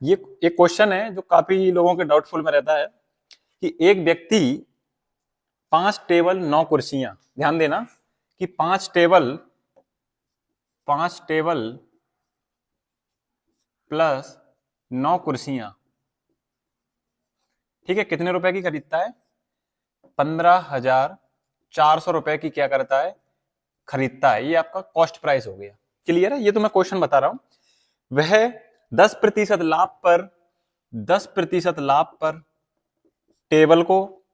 ये एक क्वेश्चन है जो काफी लोगों के डाउटफुल में रहता है कि एक व्यक्ति 5 टेबल 9 कुर्सियां, ध्यान देना कि 5 टेबल प्लस 9 कुर्सियां, ठीक है, कितने रुपए की खरीदता है? 15,400 रुपए की क्या करता है? खरीदता है। ये आपका कॉस्ट प्राइस हो गया। क्लियर है? ये तो मैं क्वेश्चन बता रहा हूं। वह 10% लाभ पर 10% लाभ पर टेबल को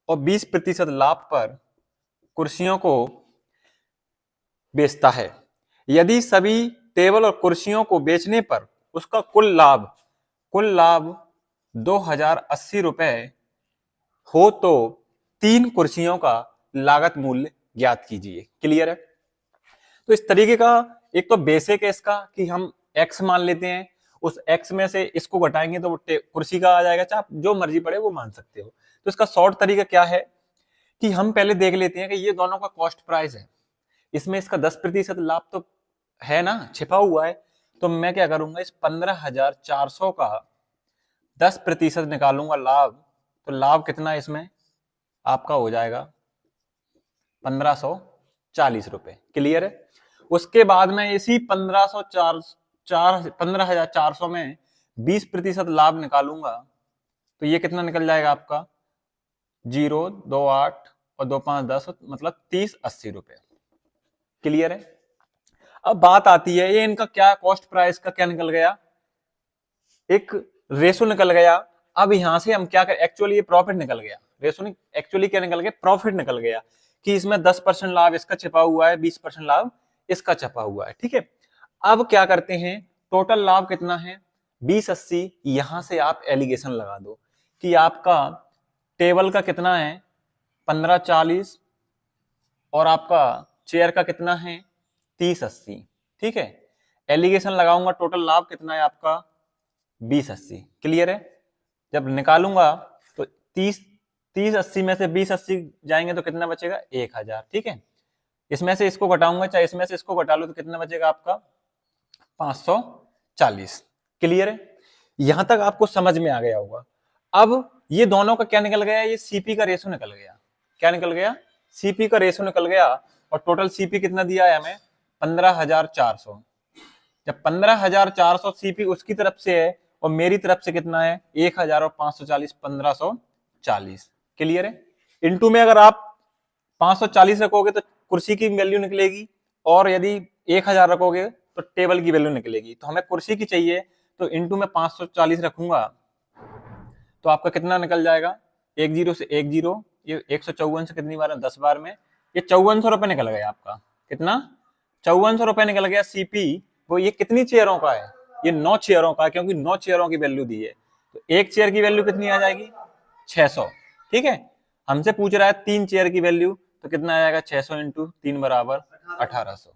और 20% लाभ पर कुर्सियों को बेचता है। यदि सभी टेबल और कुर्सियों को बेचने पर उसका कुल लाभ 2,080 रुपए हो तो 3 कुर्सियों का लागत मूल्य ज्ञात कीजिए। क्लियर है? तो इस तरीके का एक तो बेसिक है इसका कि हम x मान लेते हैं, उस x में से इसको घटाएंगे तो वो कुर्सी का आ जाएगा। चाहे आप जो मर्जी पड़े वो मान सकते हो। तो इसका शॉर्ट तरीका क्या है कि हम पहले देख लेते हैं कि ये दोनों का कॉस्ट प्राइस है, इसमें इसका 10% लाभ तो है ना, छिपा हुआ है। तो मैं क्या करूंगा, इस 15,400 का 10% निकालूंगा लाभ। तो लाभ कितना है इसमें? आपका हो जाएगा 1,540 रुपए। क्लियर है? उसके बाद में इसी 15,400 में 20% लाभ निकालूंगा। तो ये कितना निकल जाएगा आपका? 0, 2, 8 और 2, 5, 10, मतलब 30, 80 रुपए। क्लियर है? अब बात आती है ये इनका क्या कॉस्ट प्राइस का क्या निकल गया, एक रेशो निकल गया। अब यहां से हम क्या कर, एक्चुअली ये प्रॉफिट निकल गया, रेशो नहीं, एक्चुअली क्या निकल गया, प्रॉफिट निकल गया कि इसमें 10% लाभ इसका छिपा हुआ है, 20% लाभ इसका छिपा हुआ है। ठीक है, अब क्या करते हैं, टोटल लाभ कितना है? 20, 80। यहां से आप एलिगेशन लगा दो कि आपका टेबल का कितना है? 1540 और आपका चेयर का कितना है? 30, 80। ठीक है, एलिगेशन लगाऊंगा, टोटल लाभ कितना है आपका? 20, 80। क्लियर है? जब निकालूंगा तो 30, 80 में से 20, 80 जाएंगे तो कितना बचेगा? 1,000। ठीक है, इसमें से इसको घटाऊंगा, चाहे इसमें से इसको घटा लो, तो कितना बचेगा आपका? 540। क्लियर है? यहां तक आपको समझ में आ गया होगा। अब ये दोनों का क्या निकल गया? ये सीपी का रेशो निकल गया। क्या निकल गया? सीपी का रेशो निकल गया। और टोटल सीपी कितना दिया है हमें? 15,400। जब 15,400 सीपी उसकी तरफ से है और मेरी तरफ से कितना है? 1,000 और 540, 1,540। क्लियर है? इनटू में अगर आप 540 रखोगे तो कुर्सी की वैल्यू निकलेगी, और यदि 1,000 रखोगे तो टेबल की वैल्यू निकलेगी। तो हमें कुर्सी की चाहिए, तो इनटू में 540 रखूंगा तो आपका कितना निकल जाएगा? 10 से 10, ये 154 से कितनी बार है? 10 बार में ये 5400 रुपए निकल गया आपका। कितना? 5400 रुपए निकल गया सीपी। वो ये कितनी चेयरों का है? ये 9 चेयरों का, क्योंकि 9 चेयरों की वैल्यू दी है। तो एक चेयर की वैल्यू कितनी आ जाएगी? 600। ठीक है, हमसे पूछ रहा है 3 चेयर की वैल्यू, तो कितना आ जाएगा? 600 इंटू 3 बराबर 1,800।